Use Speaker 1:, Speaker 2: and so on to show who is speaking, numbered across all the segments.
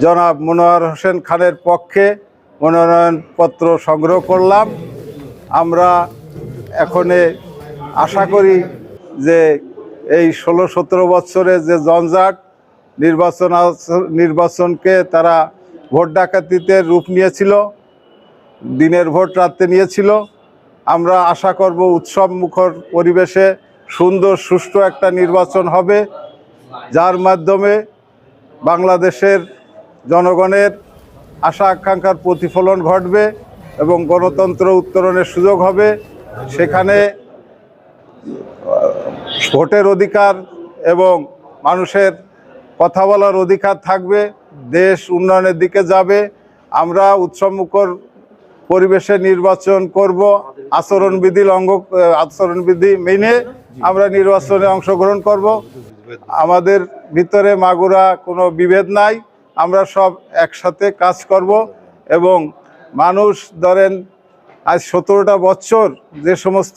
Speaker 1: জনাব মনোয়ার হোসেন খানের পক্ষে মনোনয়নপত্র সংগ্রহ করলাম। আমরা এখনে আশা করি যে এই 16-17 বছরে যে জঞ্জাট নির্বাচনকে তারা ভোট ডাকাতিতে রূপ নিয়েছিল, দিনের ভোট রাতে নিয়েছিল। আমরা আশা করব উৎসব মুখর পরিবেশে সুন্দর সুষ্ঠু একটা নির্বাচন হবে, যার মাধ্যমে বাংলাদেশের জনগণের আশা আকাঙ্ক্ষার প্রতিফলন ঘটবে এবং গণতন্ত্র উত্তরণের সুযোগ হবে। সেখানে ভোটের অধিকার এবং মানুষের কথা বলার অধিকার থাকবে, দেশ উন্নয়নের দিকে যাবে। আমরা উৎসবমুখর পরিবেশে নির্বাচন করব, আচরণবিধি মেনে আমরা নির্বাচনে অংশগ্রহণ করব। আমাদের ভিতরে মাগুরা কোনো বিভেদ নাই, আমরা সব একসাথে কাজ করব। এবং মানুষ ধরেন আজ 17টা বছর যে সমস্ত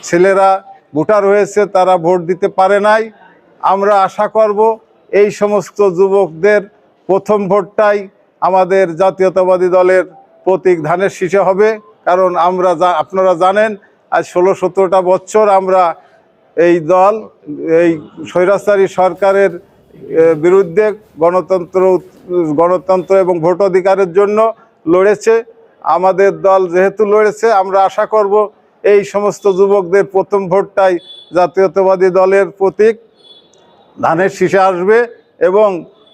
Speaker 1: ছেলেরা ভোটার হয়েছে তারা ভোট দিতে পারে নাই, আমরা আশা করব এই সমস্ত যুবকদের প্রথম ভোটটাই আমাদের জাতীয়তাবাদী দলের প্রতীক ধানের শীষে হবে। কারণ আপনারা জানেন আজ 16-17টা বছর আমরা এই দল এই স্বৈরাচারী সরকারের বিরুদ্ধে গণতন্ত্র এবং ভোট অধিকারের জন্য লড়েছে। আমাদের দল যেহেতু লড়েছে, আমরা আশা করব এই সমস্ত যুবকদের প্রথম ভোটটাই জাতীয়তাবাদী দলের প্রতীক ধানের শীষে আসবে। এবং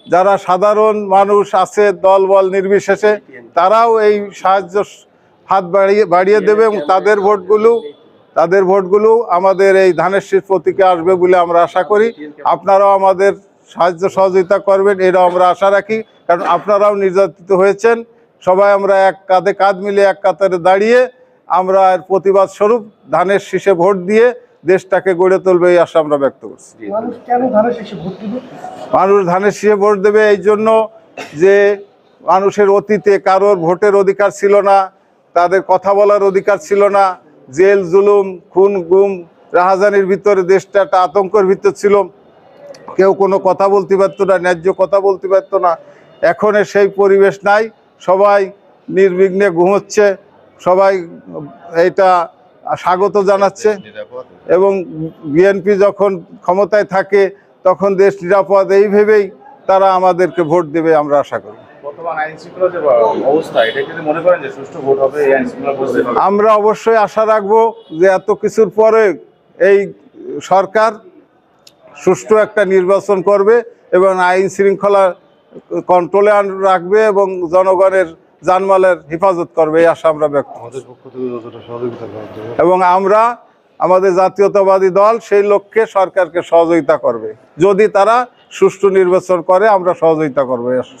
Speaker 1: যারা সাধারণ মানুষ আছে দল বল নির্বিশেষে, তারাও এই হাত বাড়িয়ে দেবে এবং তাদের ভোটগুলো আমাদের এই ধানের শীষ প্রতীকে আসবে বলে আমরা আশা করি। আপনারাও আমাদের সাহায্য সহযোগিতা করবেন, এটাও আমরা আশা রাখি। কারণ আপনারাও নির্যাতিত হয়েছেন। সবাই আমরা এক কাঁধে কাঁধ মিলে এক কাতারে দাঁড়িয়ে আমরা প্রতিবাদ স্বরূপ ধানের শীষে ভোট দিয়ে দেশটাকে গড়ে তুলবে এই আশা আমরা ব্যক্ত করছি। মানুষ ধানের শীষে ভোট দেবে এই জন্য যে মানুষের অতীতে কারোর ভোটের অধিকার ছিল না, তাদের কথা বলার অধিকার ছিল না, জেল জুলুম খুন গুম রাহাজানির ভিতরে দেশটা একটা আতঙ্কের ভিতর ছিল, কেউ কোনো কথা বলতে পারতো না, ন্যায্য কথা বলতে পারতো না। এখন সেই পরিবেশ নাই, সবাই নির্বিঘ্নে ঘুমোচ্ছে, সবাই এটা স্বাগত জানাচ্ছে। এবং বিএনপি যখন ক্ষমতায় থাকে তখন দেশ নিরাপদ, এই ভেবেই তারা আমাদেরকে ভোট দেবে আমরা আশা করি। আমরা অবশ্যই আশা রাখবো যে এত কিছুর পরে এই সরকার সুষ্ঠু একটা নির্বাচন করবে এবং আইন শৃঙ্খলা কন্ট্রোলে রাখবে এবং জনগণের জানমালের হেফাজত করবে, এই আশা আমরা ব্যক্ত করি। এবং আমরা আমাদের জাতীয়তাবাদী দল সেই লক্ষ্যে সরকারকে সহযোগিতা করবে। যদি তারা সুষ্ঠু নির্বাচন করে আমরা সহযোগিতা করবো।